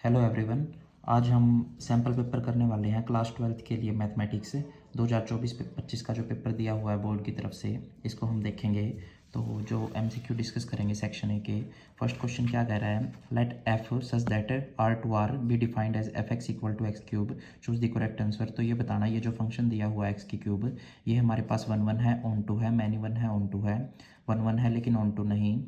Hello everyone. आज हम sample paper करने वाले हैं क्लास 12th के लिए मैथमेटिक्स 2024-25 का जो पेपर दिया हुआ है बोर्ड की तरफ से, इसको हम देखेंगे। तो जो एमसीक्यू डिस्कस करेंगे सेक्शन ए के। फर्स्ट क्वेश्चन क्या कह रहा है, let f such that R to R be defined as f x equal to x cube, choose the correct answer. तो ये बताना, ये जो फंक्शन दिया हुआ है एक्स की क्यूब, ये हमारे पास वन वन है, ऑन टू है, मैनी वन है, ऑन टू है, वन वन है लेकिन ऑन टू नहीं,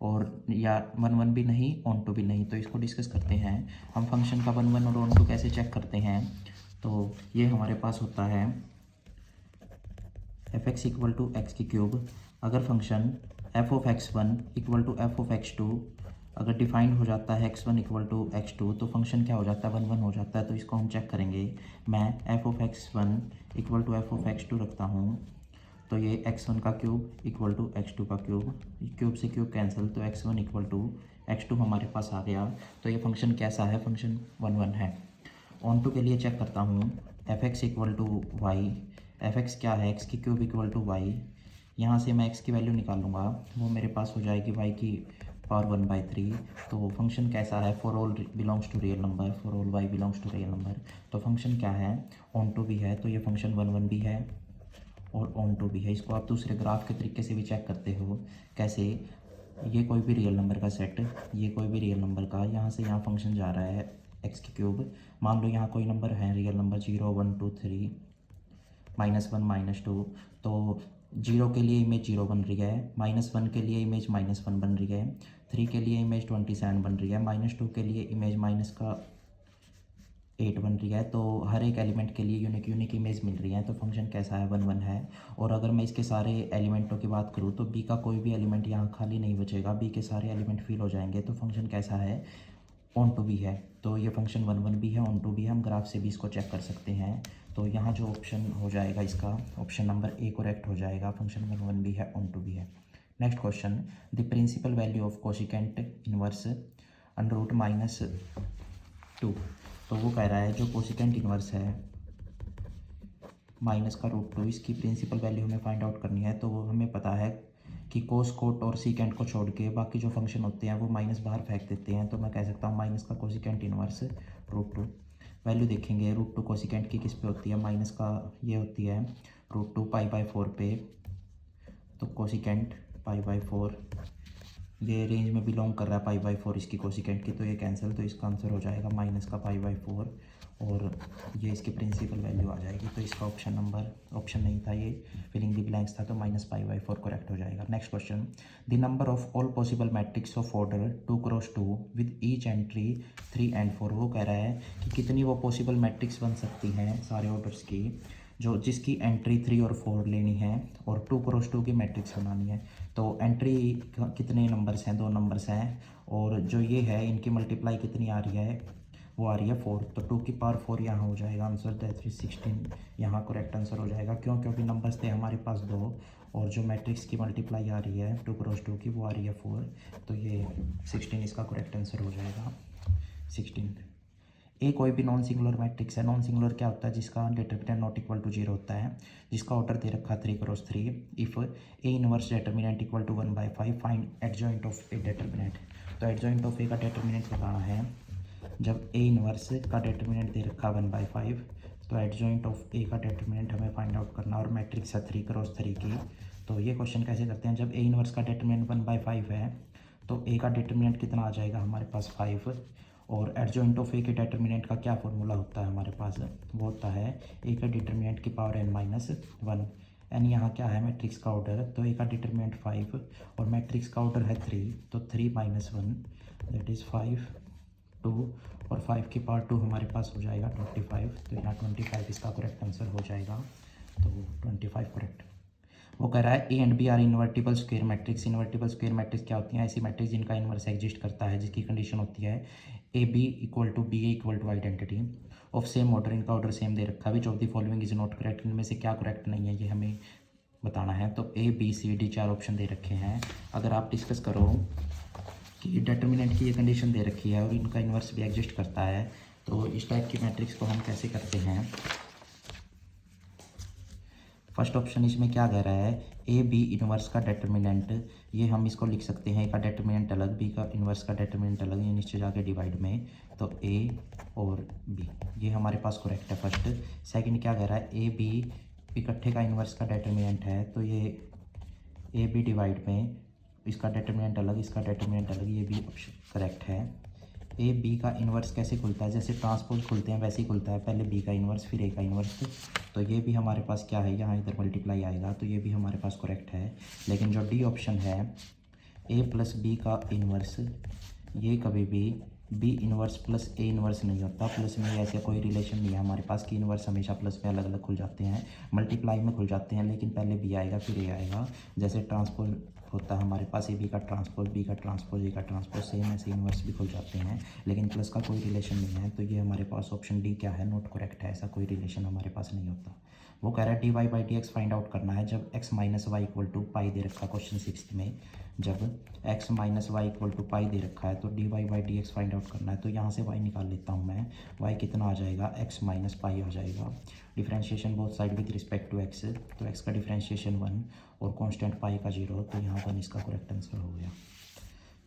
और या वन वन भी नहीं, ऑन टू भी नहीं। तो इसको डिस्कस करते हैं हम। फंक्शन का वन वन और ऑन टू कैसे चेक करते हैं। तो ये हमारे पास होता है f x equal to x की क्यूब। अगर function f of x one equal to f of x two अगर डिफाइंड हो जाता है x one equal to x two, तो फंक्शन क्या हो जाता है, वन वन हो जाता है। तो इसको हम चेक करेंगे। मैं f of x one equal to f of x two रखता हूँ, तो ये x1 का क्यूब इक्वल टू x2 का क्यूब, क्यूब से क्यूब कैंसिल, तो x1 इक्वल टू x2 हमारे पास आ गया। तो ये फंक्शन कैसा है, फंक्शन वन वन है। ऑन टू के लिए चेक करता हूँ, f x equal to y, f x क्या है, एक्स की क्यूब इक्वल टू वाई। यहाँ से मैं x की वैल्यू निकालूंगा, वो मेरे पास हो जाएगी y की पावर 1/3। तो फंक्शन कैसा है, for all belongs to real number, for all y belongs to real number. तो फंक्शन क्या है, ऑन टू भी है, तो ये फंक्शन वन वन भी है और ऑन टू भी है। इसको आप दूसरे ग्राफ के तरीके से भी चेक करते हो। कैसे, ये कोई भी रियल नंबर का सेट, ये कोई भी रियल नंबर का, यहाँ से यहाँ फंक्शन जा रहा है एक्स की क्यूब। मान लो यहाँ कोई नंबर है रियल नंबर 0 1 2 3 -1 -2, तो 0 के लिए इमेज 0 बन रही है, -1 के लिए इमेज -1 बन रही है, 3 के लिए इमेज 27 बन रही है, -2 के लिए इमेज माइनस का 8 बन रही है। तो हर एक एलिमेंट के लिए यूनिक यूनिक इमेज मिल रही है। तो फंक्शन कैसा है, वन वन है। और अगर मैं इसके सारे एलिमेंटों की बात करूँ, तो बी का कोई भी एलिमेंट यहाँ खाली नहीं बचेगा, बी के सारे एलिमेंट फिल हो जाएंगे। तो फंक्शन कैसा है, ऑन टू भी है। तो ये फंक्शन वन वन भी है, ऑन टू भी है। हम ग्राफ से भी इसको चेक कर सकते हैं। तो यहाँ जो ऑप्शन हो जाएगा इसका, ऑप्शन नंबर ए करेक्ट हो जाएगा। फंक्शन वन वन भी है, ऑन टू भी है। Next question, the principal value of cosecant inverse under root -2। तो वो कह रहा है जो कोसिकेंट इनवर्स है माइनस का रूट 2, इसकी प्रिंसिपल वैल्यू हमें फाइंड आउट करनी है। तो वो हमें पता है कि कोस कोट और सीकेंट को छोड़ के बाकी जो फंक्शन होते हैं वो माइनस बाहर फेंक देते हैं। तो मैं कह सकता हूँ माइनस का कोसिकेंट इनवर्स रूट 2। वैल्यू देखेंगे, रूट 2 कोसिकेंट की किस पे होती है, माइनस का ये होती है रूट 2 पाई/4 पे। तो कोसिकेंट पाई/4 ये रेंज में बिलोंग कर रहा है पाई/4 इसकी कोसिकेंट की, तो ये कैंसिल। तो इसका आंसर हो जाएगा माइनस का पाई/4 और ये इसकी प्रिंसिपल वैल्यू आ जाएगी। तो इसका ऑप्शन नंबर, ऑप्शन नहीं था ये, फिलिंग द ब्लैंक्स था, तो -पाई/4 करेक्ट हो जाएगा। Next question, the number of all possible matrix of order 2x2 with each entry 3 and 4। वो कह रहा है कि कितनी वो पॉसिबल मैट्रिक्स बन सकती हैं सारे ऑर्डर्स की, जो जिसकी एंट्री 3 और 4 लेनी है और 2x2 की मैट्रिक्स बनानी है। तो एंट्री कितने नंबर्स हैं, 2 नंबर्स हैं, और जो ये है इनकी मल्टीप्लाई कितनी आ रही है, वो आ रही है 4। तो 2 की पावर 4 यहाँ हो जाएगा आंसर, दैट इज 16 यहाँ करेक्ट आंसर हो जाएगा। क्यों, क्योंकि नंबर्स थे हमारे पास 2 और जो मैट्रिक्स की मल्टीप्लाई आ रही है 2x2 की, वो आ रही है 4। तो ये 16 इसका करेक्ट आंसर हो जाएगा, 16। ए कोई भी नॉन सिंगुलर मैट्रिक्स है। नॉन सिंगुलर क्या होता है, जिसका डिटरमिनेंट नॉट इक्वल टू 0 होता है, जिसका ऑर्डर दे रखा 3x3। If A inverse determinant equal to 1/5 find adjoint of A determinant. तो एडजॉइंट ऑफ ए का डिटरमिनेंट बताना है। जब ए इनवर्स का डिटरमिनेंट दे रखा 1/5, तो एडजॉइंट ऑफ ए का डिटरमिनेंट हमें फाइंड आउट करना, और मैट्रिक्स है 3x3 की। तो ये क्वेश्चन कैसे करते हैं, जब ए इनवर्स का डिटरमिनेंट 1/5 है, तो ए का डिटरमिनेंट कितना आ जाएगा हमारे पास 5, और एडजॉइंट ऑफ ए के डिटरमिनेंट का क्या फॉर्मूला होता है हमारे पास, वो होता है ए का डिटरमिनेंट की पावर n-1। एन यहाँ क्या है, मैट्रिक्स का ऑर्डर, तो ए का डिटरमिनेंट 5 और मैट्रिक्स का ऑर्डर है 3, तो 3 - 1 दैट इज़ 5, 2 और 5 की पावर 2 हमारे पास हो जाएगा 25। तो यहाँ 25 इसका करेक्ट आंसर हो जाएगा, तो 25 करेक्ट। वो कह रहा है A and B are invertible square matrix. Invertible square matrix क्या होती हैं, ऐसी मैट्रिक्स जिनका इन्वर्स एग्जिस्ट करता है, जिसकी कंडीशन होती है A B equal to B A equal to identity of same order. इनका ऑर्डर सेम दे रखा है, which of the following is not correct. इनमें से क्या करेक्ट नहीं है, ये हमें बताना है। तो A B C D 4 option दे रखे हैं। अगर आप डिस्कस करो कि डिटर्मिनेंट की ये कंडीशन दे रखी है और इनका इन्वर्स भी एग्जिस्ट करता है, तो इस टाइप की मैट्रिक्स को हम कैसे करते हैं। फर्स्ट ऑप्शन इसमें क्या कह रहा है, ए बी इनवर्स का डेटर्मिनेंट, ये हम इसको लिख सकते हैं, ए का डेटर्मिनेंट अलग, बी का इनवर्स का डेटर्मिनेंट अलग, ये नीचे जाके डिवाइड में, तो ए और बी, ये हमारे पास करेक्ट है फर्स्ट। सेकंड क्या कह रहा है, ए बी इकट्ठे का इनवर्स का डेटर्मिनेंट है, तो ये ए बी डिवाइड में, इसका डेटर्मिनेंट अलग, इसका डेटर्मिनेंट अलग, ये भी ऑप्शन करेक्ट है। ए बी का इन्वर्स कैसे खुलता है, जैसे ट्रांसपोज खुलते हैं वैसे ही खुलता है, पहले बी का इन्वर्स फिर ए का इन्वर्स, तो ये भी हमारे पास क्या है, यहाँ इधर मल्टीप्लाई आएगा, तो ये भी हमारे पास करेक्ट है। लेकिन जो डी ऑप्शन है, ए प्लस बी का इन्वर्स, ये कभी भी B inverse plus A inverse नहीं होता, प्लस में ऐसे कोई रिलेशन नहीं है हमारे पास कि इन्वर्स हमेशा प्लस में अलग अलग खुल जाते हैं, मल्टीप्लाई में खुल जाते हैं, लेकिन पहले बी आएगा फिर ए आएगा। जैसे ट्रांसपोज होता है हमारे पास, ए बी का ट्रांसपोज, बी का ट्रांसपोज, ए का ट्रांसपोज, सेम ऐसे इन्वर्स भी खुल जाते हैं, लेकिन प्लस का कोई रिलेशन नहीं है। तो ये हमारे पास ऑप्शन डी क्या है, नॉट करेक्ट है, ऐसा कोई रिलेशन हमारे पास नहीं होता। वो कह रहा है D Y by D X find out करना है जब X minus Y equal to pi दे रखा है क्वेश्चन 6 में, जब X minus Y equal to pi दे रखा है तो D Y by D X find out करना है। तो यहाँ से वाई निकाल लेता हूँ मैं, वाई कितना आ जाएगा, एक्स माइनस पाई आ जाएगा। Differentiation both side with respect to x, तो एक्स का डिफ्रेंशिएशन 1 और कांस्टेंट पाई का 0, तो यहाँ पर इसका करेक्ट आंसर हो गया।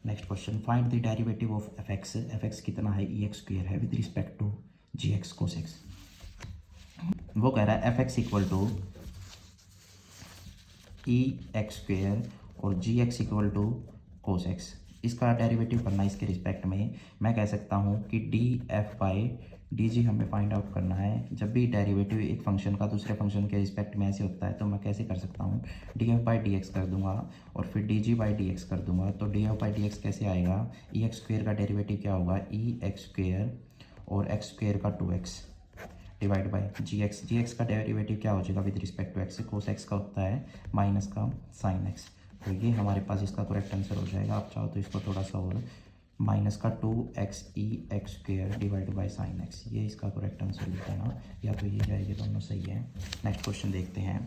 Next question, find the derivative of f x कितना है, ई एक्स स्क्वेयर है with respect to g x cos x. वो कह रहा है f x equal to e x square और g x equal to cos x, इसका derivative करना है इसके रिस्पेक्ट में। मैं कह सकता हूँ कि D f by D G हमें फाइंड आउट करना है। जब भी डेरिवेटिव एक फंक्शन का दूसरे फंक्शन के रिस्पेक्ट में ऐसे होता है तो मैं कैसे कर सकता हूँ, d f by D x कर दूंगा और फिर d g by D x कर दूंगा। तो d f by D x कैसे आएगा, ई एक्स स्क्वेयर का डेरिवेटिव क्या होगा, ई एक्स स्क्वेयर और एक्स स्क्वेयर का 2x divide by g x का डेरिवेटिव क्या हो जाएगा with respect to x, cos x का होता है माइनस का साइन एक्स। तो ये हमारे पास इसका करेक्ट आंसर हो जाएगा। आप चाहो तो इसको थोड़ा सा और, माइनस का 2x E x square divide by sine x, ये इसका करेक्ट आंसर लिख देना, या तो ये जाएगी, दोनों सही है। नेक्स्ट क्वेश्चन देखते हैं,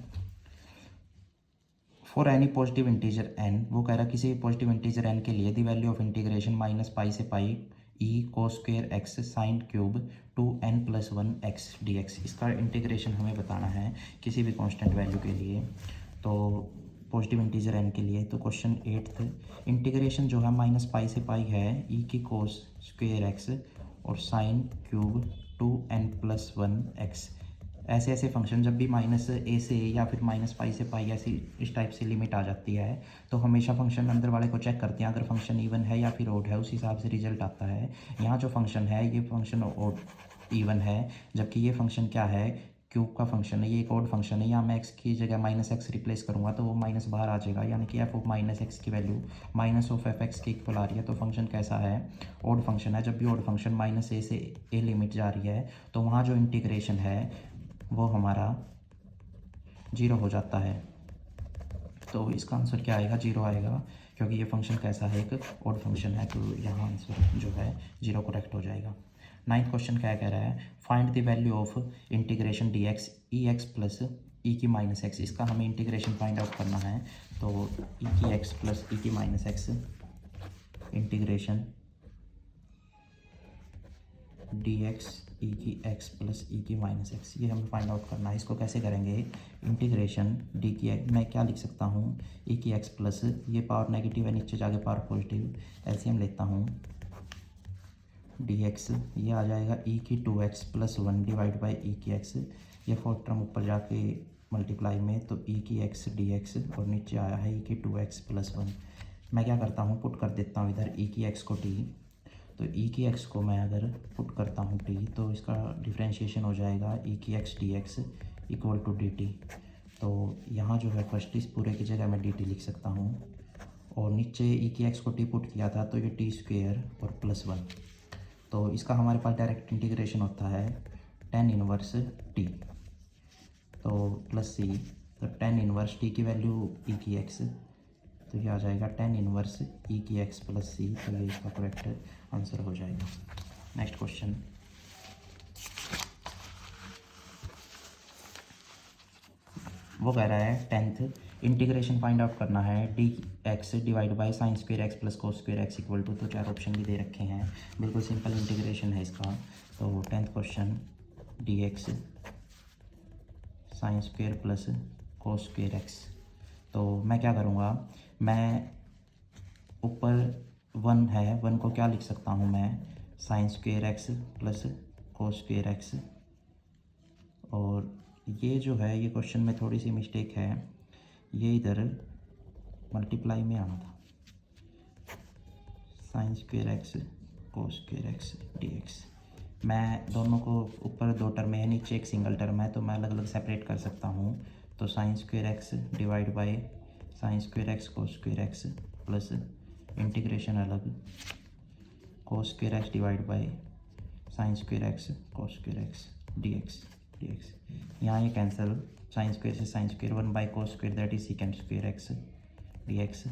for any positive integer n, वो कह रहा है किसी पॉजिटिव इंटीजर n के लिए the value of integration minus pi से pi e cos square x sine cube 2n+1 x dx, इसका इंटीग्रेशन हमें बताना है किसी भी कांस्टेंट वैल्यू के लिए, तो पॉजिटिव इंटीजर n के लिए। तो क्वेश्चन 8th, इंटीग्रेशन जो है माइनस पाई से पाई है ई की कोस स्क्वेयर एक्स और साइन क्यूब 2n+1 x, ऐसे ऐसे फंक्शन जब भी माइनस ए से या फिर माइनस पाई से पाई ऐसी इस टाइप से लिमिट आ जाती है तो हमेशा फंक्शन अंदर वाले को चेक करते हैं, अगर फंक्शन इवन है या फिर ओड है उस हिसाब से रिजल्ट आता है। यहाँ जो फंक्शन है ये फंक्शन ओड इवन है, जबकि ये फंक्शन क्या है, क्यूब का फंक्शन है, ये एक ओड फंक्शन है। यहाँ मैं एक्स की जगह माइनस एक्स रिप्लेस करूँगा तो वो माइनस बाहर आ जाएगा, यानी कि एफ ऑफ माइनस एक्स की value minus of f x के इक्वल आ रही है। तो फंक्शन कैसा है, ओड फंक्शन है। जब भी ओड फंक्शन माइनस ए से ए लिमिट जा रही है तो वहाँ जो इंटीग्रेशन है वो हमारा 0 हो जाता है। तो इसका आंसर क्या आएगा, 0 आएगा, क्योंकि ये फंक्शन कैसा है, एक ऑड फंक्शन है, तो यहाँ आंसर जो है 0 करेक्ट हो जाएगा। 9th क्वेश्चन क्या कह रहा है, find the value of integration d x e x plus e की माइनस एक्स, इसका हमें इंटीग्रेशन फाइंड आउट करना है। तो ई की एक्स प्लस ई की minus x integration d x e की एक्स प्लस ई की माइनस एक्स, ये हमें फाइंड आउट करना है। इसको कैसे करेंगे, इंटीग्रेशन डी की एक्स, मैं क्या लिख सकता हूँ, ई की एक्स प्लस, ये पावर नेगेटिव है नीचे जाके पावर पॉजिटिव, एलसीएम लेता हूँ, डी एक्स ये आ जाएगा ई की 2x + 1 डिवाइड बाई ई की एक्स, ये फोर्थ टर्म ऊपर जाके मल्टीप्लाई में, तो ई की एक्स डी एक्स और नीचे आया है ई की 2x + 1। मैं क्या करता हूँ, पुट कर देता हूँ इधर ई की एक्स को टी, तो ई की एक्स को मैं अगर पुट करता हूँ टी तो इसका डिफ्रेंशिएशन हो जाएगा ई की x d x equal to d t. तो यहाँ जो है फर्स्ट इस पूरे की जगह मैं डी टी लिख सकता हूँ, और नीचे ई की एक्स को टी पुट किया था तो ये टी स्क्वेयर और +1, तो इसका हमारे पास डायरेक्ट इंटीग्रेशन होता है tan इनवर्स टी, तो प्लस सी, तो tan इनवर्स टी की वैल्यू ई की एक्स, तो ये आ जाएगा tan इनवर्स ई की एक्स प्लस सी, तो ये इसका करेक्ट आंसर हो जाएगा। नेक्स्ट क्वेश्चन, वो कह रहा है 10th, इंटीग्रेशन फाइंड आउट करना है d x divide by sine square x plus cos square x equal to, तो 4 ऑप्शन भी दे रखे हैं, बिल्कुल सिंपल इंटीग्रेशन है इसका। तो 10th question, D x sine square plus cos square x. तो मैं क्या करूँगा, मैं ऊपर 1 है, 1 को क्या लिख सकता हूँ मैं, sign square x plus cos square x. और ये जो है, ये क्वेश्चन में थोड़ी सी मिस्टेक है, ये इधर मल्टीप्लाई में आना था, sign square x cos square x dx। मैं दोनों को, ऊपर 2 टर्म है, नीचे एक सिंगल टर्म है, तो मैं अलग अलग सेपरेट कर सकता हूँ। तो sine square x divide by sine square x cos square x plus integration अलग cos square x divide by sine square x cos square x dx। यहाँ ये कैंसिल, साइन स्क्वेयर से sine square, 1 by cos square that is secant square x dx।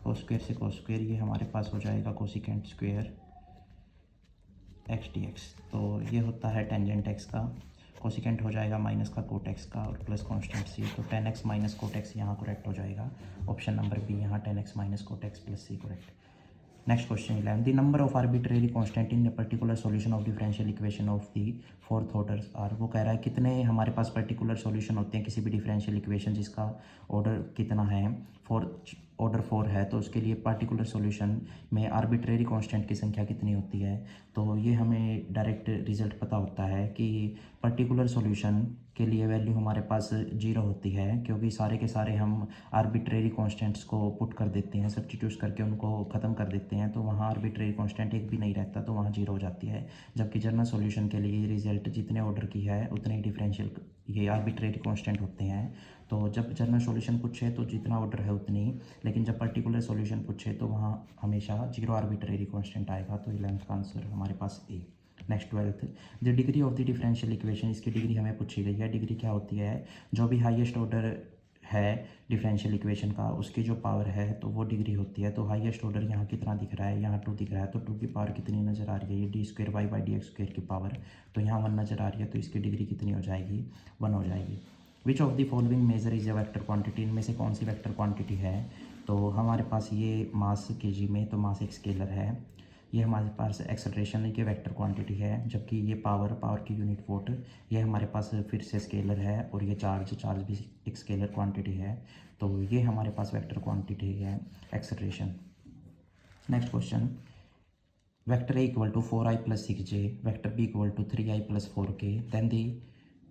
Cos square से cos square, ये हमारे पास हो जाएगा cosecant square x dx। तो ये होता है टेंजेंट एक्स का, कोसिकेंट हो जाएगा माइनस का कोट एक्स का और प्लस कांस्टेंट सी। तो 10x माइनस कोट एक्स यहाँ करेक्ट हो जाएगा, ऑप्शन नंबर बी यहाँ 10x minus cot x plus c correct. Next question 11, the number of arbitrary constant in the particular solution of differential equation of the fourth order are. वो कह रहा है कितने हमारे पास पर्टिकुलर सॉल्यूशन होते हैं किसी भी डिफरेंशियल इक्वेशन जिसका ऑर्डर कितना है, ऑर्डर 4 है, तो उसके लिए पार्टिकुलर सॉल्यूशन में आर्बिट्रेरी कांस्टेंट की संख्या कितनी होती है। तो ये हमें डायरेक्ट रिजल्ट पता होता है कि पर्टिकुलर सॉल्यूशन के लिए वैल्यू हमारे पास 0 होती है, क्योंकि सारे के सारे हम आर्बिट्रेरी कांस्टेंट्स को पुट कर देते हैं, सब्स्टिट्यूट करके उनको ख़त्म कर देते हैं, तो वहाँ आर्बिट्रेरी कांस्टेंट एक भी नहीं रहता, तो वहाँ 0 हो जाती है। जबकि जनरल सॉल्यूशन के लिए रिजल्ट जितने ऑर्डर की है उतने ही डिफरेंशियल ये आर्बिट्रेरी कांस्टेंट होते हैं। तो जब जनरल सॉल्यूशन पूछे तो जितना ऑर्डर है उतनी, लेकिन जब पर्टिकुलर सॉल्यूशन पूछे तो वहाँ हमेशा 0 आर्बिट्रेरी कांस्टेंट आएगा। तो 11th का आंसर हमारे पास A. Next 12th, the degree of the differential equation, इसकी डिग्री हमें पूछी गई है। डिग्री क्या होती है, जो भी हाईएस्ट ऑर्डर है डिफरेंशियल इक्वेशन का उसकी जो पावर है तो वो डिग्री होती है। तो हाईएस्ट ऑर्डर यहाँ कितना दिख रहा है, यहाँ 2 दिख रहा है, तो 2 की पावर कितनी नज़र आ रही है, ये d square y by D x square की पावर, तो यहाँ 1 नज़र आ रही है, तो इसकी डिग्री कितनी हो जाएगी, 1 हो जाएगी। Which of the following measure is a vector quantity, इनमें से कौन सी वेक्टर क्वांटिटी है। तो हमारे पास ये मास केजी में, तो मास एक स्केलर है, ये हमारे पास एक्सेलरेशन की वेक्टर क्वांटिटी है, जबकि ये पावर की यूनिट वोट, ये हमारे पास फिर से स्केलर है, और ये चार्ज भी एक स्केलर क्वांटिटी है। तो ये हमारे पास वेक्टर क्वांटिटी है acceleration. Next question, vector A equal to 4i plus 6j, vector B equal to 3i plus 4k, then the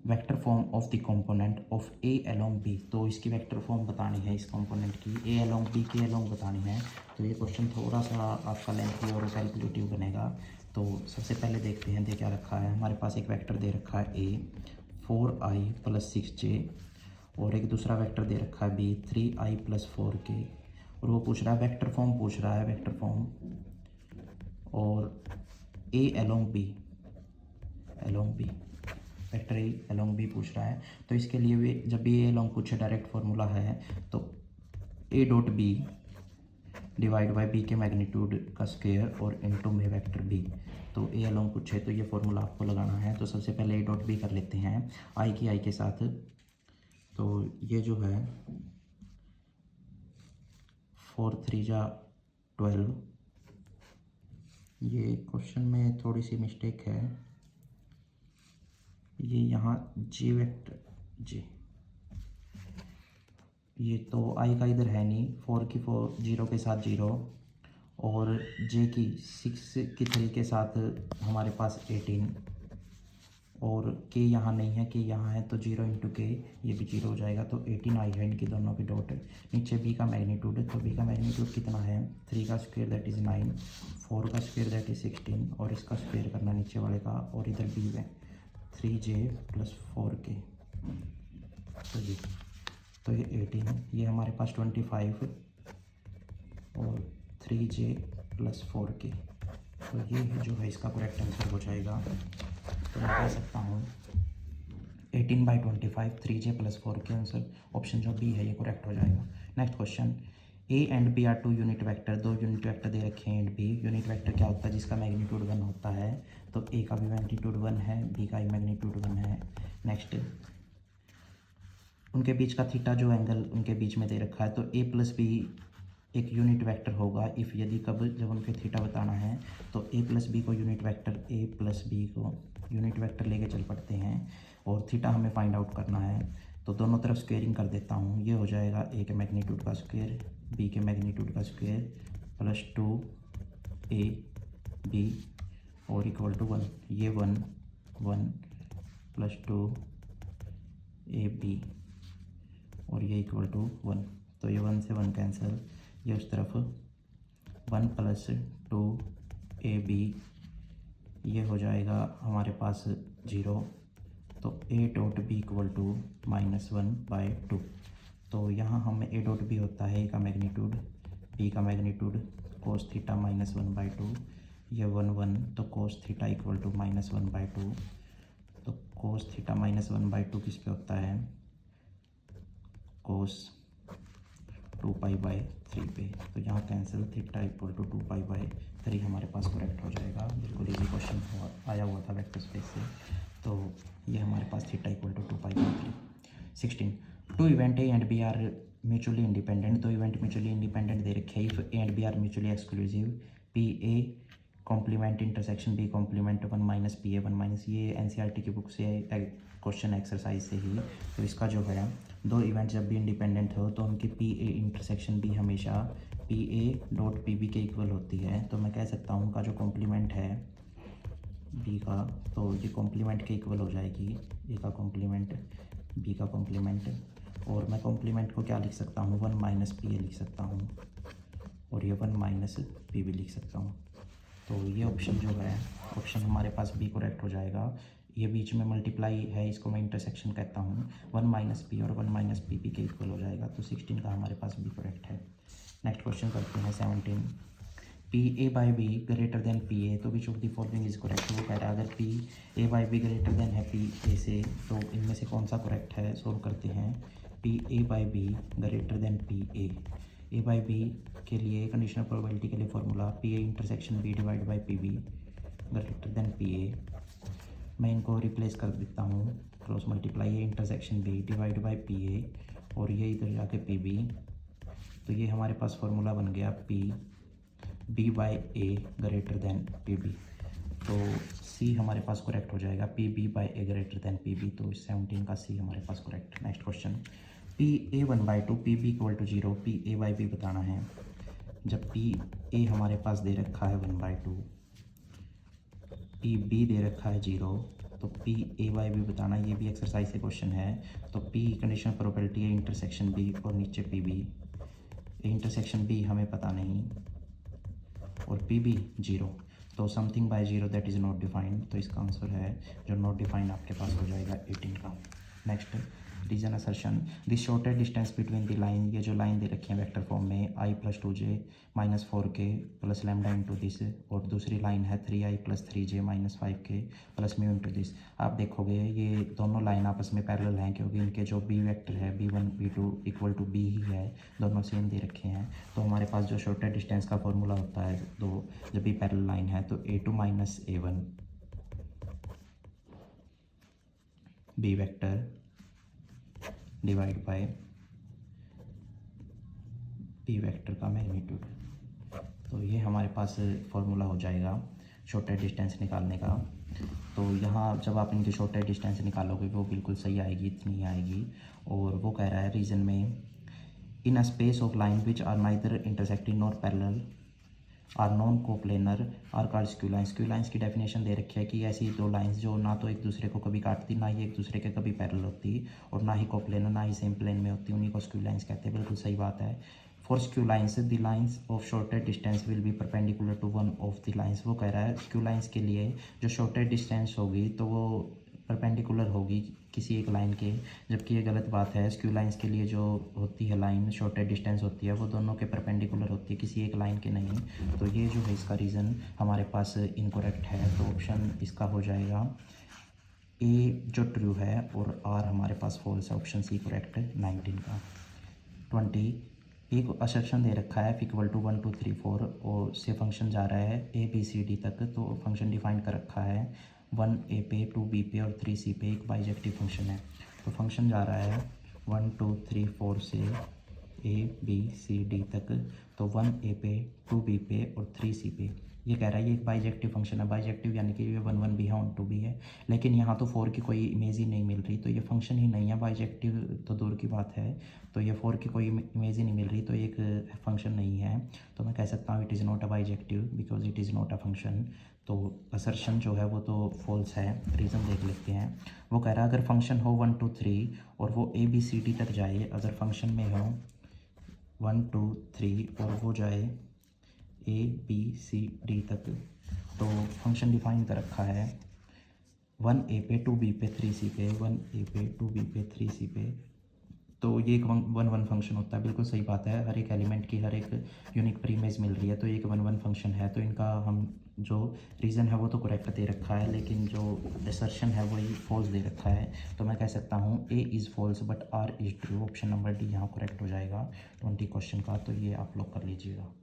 vector form of the component of A along B. तो इसकी vector form बतानी है इस component की, A along B के along बतानी है। तो ये क्वेश्चन थोड़ा सा आपका लेंथी और कैलकुलेटिव बनेगा। तो सबसे पहले देखते हैं दे क्या रखा है। हमारे पास एक वेक्टर दे रखा है ए 4i प्लस 6j, और एक दूसरा वेक्टर दे रखा है बी 3i प्लस 4k, और वो पूछ रहा है वेक्टर फॉर्म, पूछ रहा है वेक्टर फॉर्म, और A along B vector A along B पूछ रहा है। तो इसके लिए भी जब भी ए अलोंग पूछे डायरेक्ट फार्मूला है, तो A dot B divide by B के मैग्नीट्यूड का स्क्वायर और इनटू में वेक्टर बी। तो ए अलोंग पूछे तो ये फार्मूला आपको लगाना है। तो सबसे पहले ए डॉट बी कर लेते हैं आई की आई के साथ। तो ये जो है 4 3 जा 12, ये क्वेश्चन में थोड़ी सी मिस्टेक है, ये यहाँ जी वेक्टर जी, ये तो आई का इधर है नहीं, 4 की 4 0 के साथ 0, और जे की 6 की 3 के साथ हमारे पास 18, और के यहाँ नहीं है, के यहाँ है, तो 0 इंटू के, ये भी 0 हो जाएगा। तो 18 आई है इनकी दोनों की डॉट। नीचे बी का मैग्नीट्यूड, तो बी का मैग्नीट्यूड कितना है, 3 का स्क्वायर दैट इज़ 9, 4 का स्क्वायर दैट इज़ 16, और इसका स्क्वायर करना नीचे वाले का, और इधर बी में 3j प्लस 4k। तो ये 18, ये हमारे पास 25, और 3j प्लस 4k, तो ये जो है इसका करेक्ट आंसर हो जाएगा। तो मैं कह सकता हूँ 18/25 3j प्लस 4k आंसर ऑप्शन जो बी है ये करेक्ट हो जाएगा। Next question, A and B are 2 unit vector, 2 unit vector दे रखे हैं एंड बी। यूनिट वेक्टर क्या होता है, जिसका मैग्नीट्यूड 1 होता है। तो ए का भी मैग्नीट्यूड 1 है, बी का भी मैग्नीट्यूड 1 है। नेक्स्ट, उनके बीच का थीटा जो एंगल उनके बीच में दे रखा है, तो ए प्लस बी एक यूनिट वेक्टर होगा इफ़ यदि कब जब उनके थीटा बताना है। तो ए प्लस बी को यूनिट वेक्टर, ए प्लस बी को यूनिट वेक्टर लेके चल पड़ते हैं, और थीटा हमें फाइंड आउट करना है। तो दोनों तरफ स्क्वेयरिंग कर देता हूँ। ये हो जाएगा ए के मैग्नीट्यूड का स्क्वेयर बी के मैग्नीट्यूड का स्क्वेयर प्लस 2 ए बी और इक्वल टू 1। ये 1 1 प्लस 2 ए बी और ये इक्वल टू 1। तो ये 1 से 1 कैंसिल, ये उस तरफ 1 प्लस 2 ए बी, ये हो जाएगा हमारे पास 0। तो A dot B equal to -1/2। तो यहाँ हमें ए डॉट बी होता है ए का मैग्नीट्यूड बी का मैग्नीट्यूड कोस थीटा -1/2। ये 1 1 तो कोस थीटा इक्वल टू -1/2। तो कोस थीटा -1/2 किस पे होता है, कोस 2π/3 पे। तो यहाँ कैंसिल, थीटा इक्वल टू 2π/3 हमारे पास करेक्ट हो जाएगा। बिल्कुल इजी क्वेश्चन आया हुआ था वेक्टर स्पेस से। तो ये हमारे पास theta equal to 2π/3। 16 two event A and B are mutually independent. दो इवेंट म्यूचुअली इंडिपेंडेंट दे रखे हैं। If A and B are mutually exclusive, P A complement intersection B complement 1 - PA 1 - ये NCERT की बुक से क्वेश्चन एक्सरसाइज से ही। तो इसका जो है दो इवेंट जब भी इंडिपेंडेंट हो तो उनकी PA इंटरसेक्शन भी हमेशा PA डॉट PB के इक्वल होती है। तो मैं कह सकता हूँ उनका जो कॉम्प्लीमेंट है बी का, तो ये कॉम्प्लीमेंट के इक्वल हो जाएगी। ए का कॉम्प्लीमेंट बी का कॉम्प्लीमेंट, और मैं कॉम्प्लीमेंट को क्या लिख सकता हूँ 1 - PA लिख सकता हूँ और ये 1 - PB लिख सकता हूँ। तो ये ऑप्शन जो है ऑप्शन हमारे पास बी करेक्ट हो जाएगा। ये बीच में मल्टीप्लाई है, इसको मैं इंटरसेक्शन कहता हूँ। 1 - P और 1 - PB के इक्वल हो जाएगा। तो 16 का हमारे पास बी करेक्ट है। नेक्स्ट क्वेश्चन करते हैं 17। PA/B ग्रेटर देन PA, तो विच of the following is correct. वो कह रहा है अगर PA/B ग्रेटर देन है PA से, तो इनमें से कौन सा करेक्ट है, सोल्व करते हैं। PA/B greater than PA, A/B के लिए कंडीशनल प्रोबेबिलिटी के लिए formula PA intersection B divide by PB greater than PA। मैं इनको रिप्लेस कर देता हूँ, क्रॉस मल्टीप्लाई है intersection B divide by PA और ये इधर जाके PB। तो ये हमारे पास फॉर्मूला बन गया PB/A ग्रेटर देन PB। तो C हमारे पास करेक्ट हो जाएगा, PB/A ग्रेटर देन PB। तो 17 का C हमारे पास करेक्ट। नेक्स्ट क्वेश्चन PA 1/2 PB इक्वल टू 0, PA/B बताना है। जब PA हमारे पास दे रखा है 1/2, PB दे रखा है 0, तो PA/B बताना, ये भी एक्सरसाइज से क्वेश्चन है। तो P कंडीशनल प्रोबेबिलिटी है इंटरसेक्शन B और नीचे PB। इंटरसेक्शन B हमें पता नहीं और PB 0, तो something bye 0 that is not defined. तो इसका आंसर है जो नॉट डिफाइंड आपके पास हो जाएगा 18 का। Next reason assertion, this shortest distance between the line, ये जो लाइन दे रखी है वेक्टर फॉर्म में I + 2j - 4k + lambda into this, और दूसरी लाइन है 3I + 3j - 5k + mu into this. आप देखोगे ये दोनों लाइन आपस में पैरेलल हैं क्योंकि इनके जो B वेक्टर है B1 B2 equal to B ही है, दोनों सेम दे रखे हैं। तो हमारे पास जो शॉर्टेस्ट डिस्टेंस का फॉर्मूला होता है दो जब भी पैरेलल लाइन है, तो A2 - A1 B vector divide by P vector का मैग्नीट्यूड। तो ये हमारे पास फॉर्मूला हो जाएगा शॉर्टेस्ट डिस्टेंस निकालने का। तो यहाँ जब आप इनकी शॉर्टेस्ट डिस्टेंस निकालोगे वो बिल्कुल सही आएगी, इतनी आएगी। और वो कह रहा है रीजन में in a space of line which are neither intersecting nor parallel are non coplanar are called skew lines. Skew lines की डेफिनेशन दे रखी है कि ऐसी दो लाइंस जो ना तो एक दूसरे को कभी काटती, ना ही एक दूसरे के कभी पैरेलल होती, और ना ही कोप्लेनर ना ही सेम प्लेन में होती, उन्हीं को स्क्यू लाइन्स कहते हैं। बिल्कुल सही बात है। For skew lines the lines of shortest distance will be perpendicular to one of the lines. वो कह रहा है स्क्यू लाइन्स के लिए जो शॉर्टेस्ट डिस्टेंस होगी तो वो परपेंडिकुलर होगी किसी एक लाइन के, जबकि ये गलत बात है। स्क्यू लाइन्स के लिए जो होती है लाइन शॉर्टेस्ट डिस्टेंस होती है वो दोनों के परपेंडिकुलर होती है, किसी एक लाइन के नहीं। तो ये जो है इसका रीज़न हमारे पास इनकरेक्ट है। तो ऑप्शन इसका हो जाएगा ए जो ट्रू है और आर हमारे पास फॉल्स है। ऑप्शन सी करेक्ट 19 का। 20 एक असर्शन दे रखा है इक्वल टू 1 2 3 4 और से फंक्शन जा रहा है ABCD तक। तो फंक्शन डिफाइन कर रखा है 1A पे 2B पे और 3C पे, एक बाइजेक्टिव फंक्शन है। तो फंक्शन जा रहा है 1 2 3 4 से ABCD तक। तो 1A पे 2B पे और 3C पे ये कह रहा है ये एक बाइजेक्टिव फंक्शन है, बाइजेक्टिव यानी कि ये 1 1 भी है ऑन 2 भी है, लेकिन यहाँ तो 4 की कोई इमेज ही नहीं मिल रही, तो ये फंक्शन ही नहीं है, बाइजेक्टिव तो दूर की बात है, तो ये 4 की कोई इमेज ही नहीं मिल रही, तो ये एक फंक्शन नहीं है। तो मैं कह सकता हूँ it is not a bijective because it is not a function. तो असर्शन जो है वो तो फॉल्स है। रीज़न देख लेते हैं। वो कह रहा है अगर फंक्शन हो 1 2 3 और वो ABCD तक जाए, अगर फंक्शन में हो 1 2 3 और वो जाए ABCD तक, तो फंक्शन डिफाइन कर रखा है 1A पे 2B पे 3C पे, 1A पे 2B पे 3C पे, तो ये एक 1 1 फंक्शन होता है। बिल्कुल सही बात है, हर एक एलिमेंट की हर एक यूनिक प्रीमेज मिल रही है, तो ये एक 1 1 फंक्शन है। तो इनका हम जो रीज़न है वो तो करेक्ट दे रखा है, लेकिन जो असर्शन है वही फॉल्स दे रखा है। तो मैं कह सकता हूँ A is false but R is true. Option number D यहाँ करेक्ट हो जाएगा 20 क्वेश्चन का, तो ये आप लोग कर लीजिएगा।